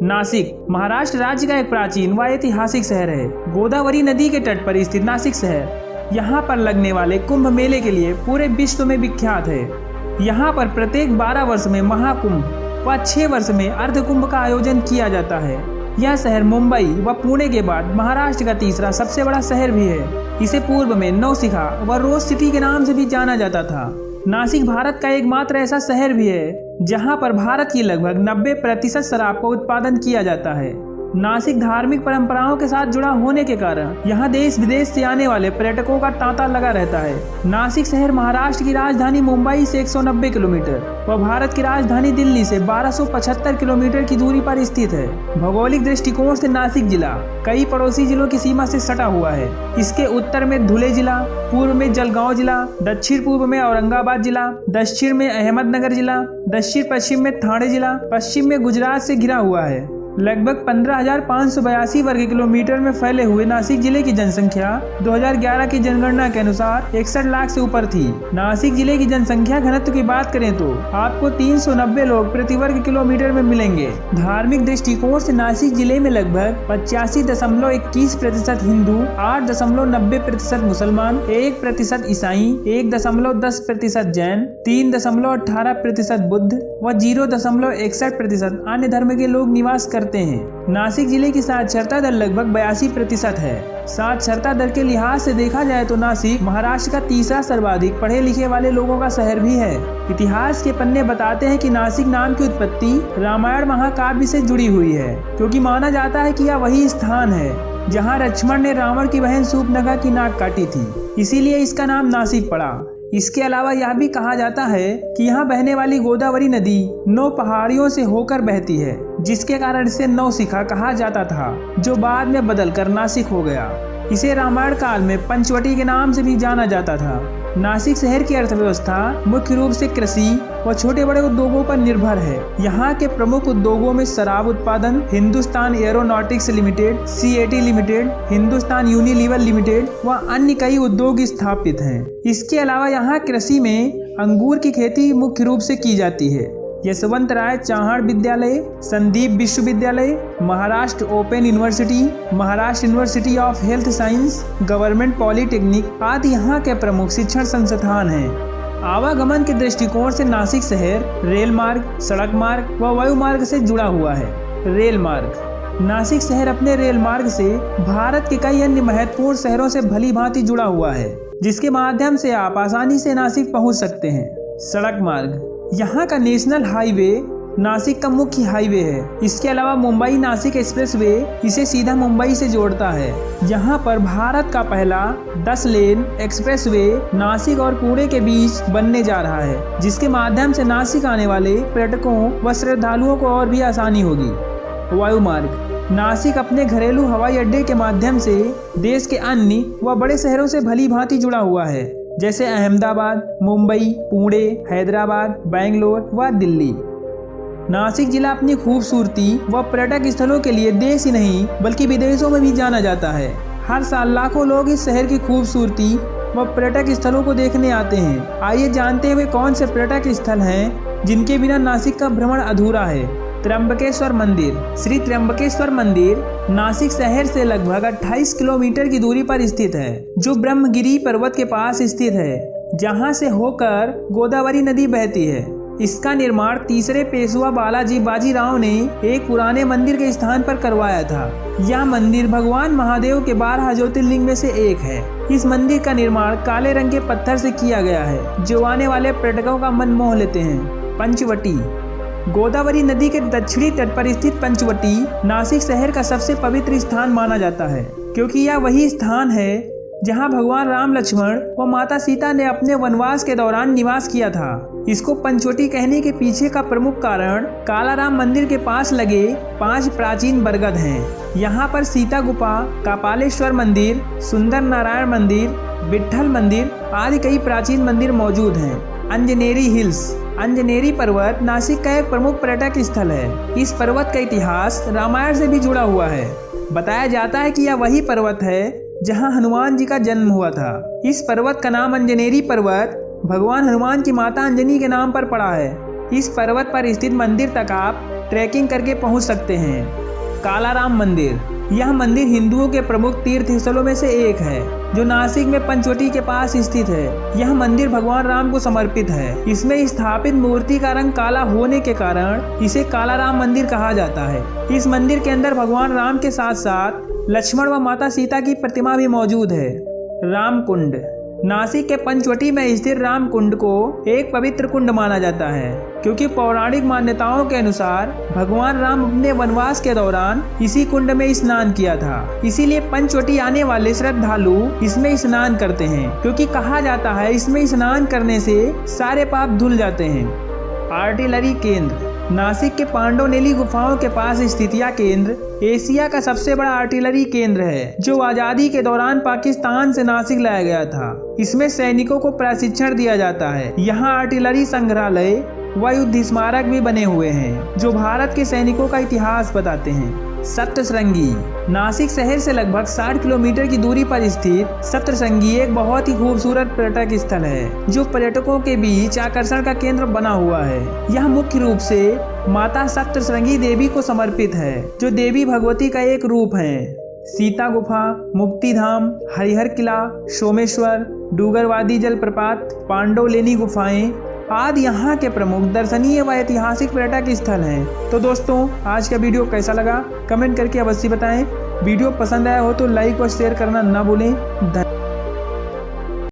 नासिक महाराष्ट्र राज्य का एक प्राचीन व ऐतिहासिक शहर है। गोदावरी नदी के तट पर स्थित नासिक शहर यहाँ पर लगने वाले कुंभ मेले के लिए पूरे विश्व में विख्यात है। यहाँ पर प्रत्येक 12 वर्ष में महाकुंभ व 6 वर्ष में अर्ध कुंभ का आयोजन किया जाता है। यह शहर मुंबई व पुणे के बाद महाराष्ट्र का तीसरा सबसे बड़ा शहर भी है। इसे पूर्व में नौसिखा व रोज सिटी के नाम से भी जाना जाता था। नासिक भारत का एकमात्र ऐसा शहर भी है जहां पर भारत की लगभग 90% शराब का उत्पादन किया जाता है। नासिक धार्मिक परंपराओं के साथ जुड़ा होने के कारण यहाँ देश विदेश से आने वाले पर्यटकों का तांता लगा रहता है। नासिक शहर महाराष्ट्र की राजधानी मुंबई से 190 किलोमीटर व भारत की राजधानी दिल्ली से 1275 किलोमीटर की दूरी पर स्थित है। भौगोलिक दृष्टिकोण से नासिक जिला कई पड़ोसी जिलों की सीमा से सटा हुआ है। इसके उत्तर में धुले जिला, पूर्व में जलगांव जिला, दक्षिण पूर्व में औरंगाबाद जिला, दक्षिण में अहमदनगर जिला, दक्षिण पश्चिम में ठाणे जिला, पश्चिम में गुजरात से घिरा हुआ है। लगभग 15,582 वर्ग किलोमीटर में फैले हुए नासिक जिले की जनसंख्या 2011 की जनगणना के अनुसार 61 लाख से ऊपर थी। नासिक जिले की जनसंख्या घनत्व की बात करें तो आपको 390 लोग प्रति वर्ग किलोमीटर में मिलेंगे। धार्मिक दृष्टिकोण से नासिक जिले में लगभग 85.21% हिंदू, 8.90% मुसलमान, 1% ईसाई, 1.10% जैन, 3.18% बुद्ध व 0.61% अन्य धर्म के लोग निवास करते हैं। नासिक जिले की साक्षरता दर लगभग 82% है। साक्षरता दर के लिहाज से देखा जाए तो नासिक महाराष्ट्र का तीसरा सर्वाधिक पढ़े लिखे वाले लोगों का शहर भी है। इतिहास के पन्ने बताते हैं कि नासिक नाम की उत्पत्ति रामायण महाकाव्य से जुड़ी हुई है, क्योंकि माना जाता है कि यह वही स्थान है जहाँ लक्ष्मण ने रावण की बहन शूर्पणखा की नाक काटी थी, इसीलिए इसका नाम नासिक पड़ा। इसके अलावा यह भी कहा जाता है कि यहाँ बहने वाली गोदावरी नदी 9 पहाड़ियों से होकर बहती है, जिसके कारण इसे नौसिखा कहा जाता था, जो बाद में बदलकर नासिक हो गया। इसे रामायण काल में पंचवटी के नाम से भी जाना जाता था। नासिक शहर की अर्थव्यवस्था मुख्य रूप से कृषि व छोटे बड़े उद्योगों पर निर्भर है। यहाँ के प्रमुख उद्योगों में शराब उत्पादन, Hindustan aeronautics limited, CAT limited, Hindustan Unilever limited व अन्य कई उद्योग स्थापित हैं। इसके अलावा यहाँ कृषि में अंगूर की खेती मुख्य रूप से की जाती है। यशवंतराय चव्हाण विद्यालय, संदीप विश्वविद्यालय, Maharashtra open university, Maharashtra university of health science, government polytechnic आदि यहाँ के प्रमुख शिक्षण संस्थान हैं। आवागमन के दृष्टिकोण से नासिक शहर रेल मार्ग, सड़क मार्ग व वायु मार्ग से जुड़ा हुआ है। रेल मार्ग नासिक शहर अपने रेल मार्ग से भारत के कई अन्य महत्वपूर्ण शहरों से भली भांति जुड़ा हुआ है, जिसके माध्यम से आप आसानी से नासिक पहुँच सकते हैं। सड़क मार्ग यहाँ का नेशनल हाईवे नासिक का मुख्य हाईवे है। इसके अलावा मुंबई नासिक एक्सप्रेसवे इसे सीधा मुंबई से जोड़ता है। यहाँ पर भारत का पहला 10 लेन एक्सप्रेसवे नासिक और पुणे के बीच बनने जा रहा है, जिसके माध्यम से नासिक आने वाले पर्यटकों व श्रद्धालुओं को और भी आसानी होगी। वायु मार्ग नासिक अपने घरेलू हवाई अड्डे के माध्यम से देश के अन्य व बड़े शहरों से भली भांति जुड़ा हुआ है, जैसे अहमदाबाद, मुंबई, पुणे, हैदराबाद, बेंगलोर व दिल्ली। नासिक जिला अपनी खूबसूरती व पर्यटक स्थलों के लिए देश ही नहीं बल्कि विदेशों में भी जाना जाता है। हर साल लाखों लोग इस शहर की खूबसूरती व पर्यटक स्थलों को देखने आते हैं। आइए जानते हैं वे कौन से पर्यटक स्थल हैं जिनके बिना नासिक का भ्रमण अधूरा है। त्र्यंबकेश्वर मंदिर। श्री त्र्यंबकेश्वर मंदिर नासिक शहर से लगभग 28 किलोमीटर की दूरी पर स्थित है, जो ब्रह्मगिरी पर्वत के पास स्थित है, जहां से होकर गोदावरी नदी बहती है। इसका निर्माण तीसरे पेशवा बालाजी बाजीराव ने एक पुराने मंदिर के स्थान पर करवाया था। यह मंदिर भगवान महादेव के 12 ज्योतिर्लिंग में से एक है। इस मंदिर का निर्माण काले रंग के पत्थर से किया गया है, जो आने वाले पर्यटकों का मन मोह लेते हैं। पंचवटी गोदावरी नदी के दक्षिणी तट पर स्थित पंचवटी नासिक शहर का सबसे पवित्र स्थान माना जाता है, क्योंकि यह वही स्थान है जहां भगवान राम, लक्ष्मण व माता सीता ने अपने वनवास के दौरान निवास किया था। इसको पंचवटी कहने के पीछे का प्रमुख कारण कालाराम मंदिर के पास लगे 5 प्राचीन बरगद हैं। यहाँ पर सीता गुफा, कपालेश्वर मंदिर, सुंदर नारायण मंदिर, विट्ठल मंदिर आदि कई प्राचीन मंदिर मौजूद हैं। अंजनेरी हिल्स अंजनेरी पर्वत नासिक का एक प्रमुख पर्यटक स्थल है। इस पर्वत का इतिहास रामायण से भी जुड़ा हुआ है। बताया जाता है कि यह वही पर्वत है जहां हनुमान जी का जन्म हुआ था। इस पर्वत का नाम अंजनेरी पर्वत भगवान हनुमान की माता अंजनी के नाम पर पड़ा है। इस पर्वत पर स्थित मंदिर तक आप ट्रैकिंग करके पहुंच सकते हैं। कालाराम मंदिर, यह मंदिर हिंदुओं के प्रमुख तीर्थ स्थलों में से एक है जो नासिक में पंचवटी के पास स्थित है। यह मंदिर भगवान राम को समर्पित है। इसमें स्थापित मूर्ति का रंग काला होने के कारण इसे कालाराम मंदिर कहा जाता है। इस मंदिर के अंदर भगवान राम के साथ साथ लक्ष्मण व माता सीता की प्रतिमा भी मौजूद है। रामकुंड, नासिक के पंचवटी में स्थित राम कुंड को एक पवित्र कुंड माना जाता है क्योंकि पौराणिक मान्यताओं के अनुसार भगवान राम अपने वनवास के दौरान इसी कुंड में स्नान किया था। इसीलिए पंचवटी आने वाले श्रद्धालु इसमें स्नान करते हैं क्योंकि कहा जाता है इसमें स्नान करने से सारे पाप धुल जाते हैं। आर्टिलरी केंद्र, नासिक के पांडवनेली गुफाओं के पास स्थित यह केंद्र एशिया का सबसे बड़ा आर्टिलरी केंद्र है जो आजादी के दौरान पाकिस्तान से नासिक लाया गया था। इसमें सैनिकों को प्रशिक्षण दिया जाता है। यहाँ आर्टिलरी संग्रहालय व युद्ध स्मारक भी बने हुए हैं जो भारत के सैनिकों का इतिहास बताते हैं। सप्तशृंगी, नासिक शहर से लगभग 60 किलोमीटर की दूरी पर स्थित सप्तशृंगी एक बहुत ही खूबसूरत पर्यटक स्थल है जो पर्यटकों के बीच आकर्षण का केंद्र बना हुआ है। यह मुख्य रूप से माता सप्तशृंगी देवी को समर्पित है जो देवी भगवती का एक रूप है। सीता गुफा, मुक्तिधाम, हरिहर किला, सोमेश्वर, डूगरवादी जलप्रपात, पांडवलेनी गुफाएं आदि यहाँ के प्रमुख दर्शनीय व ऐतिहासिक पर्यटक स्थल हैं। तो दोस्तों, आज का वीडियो कैसा लगा कमेंट करके अवश्य बताएं। वीडियो पसंद आया हो तो लाइक और शेयर करना ना भूलें। धन्यवाद।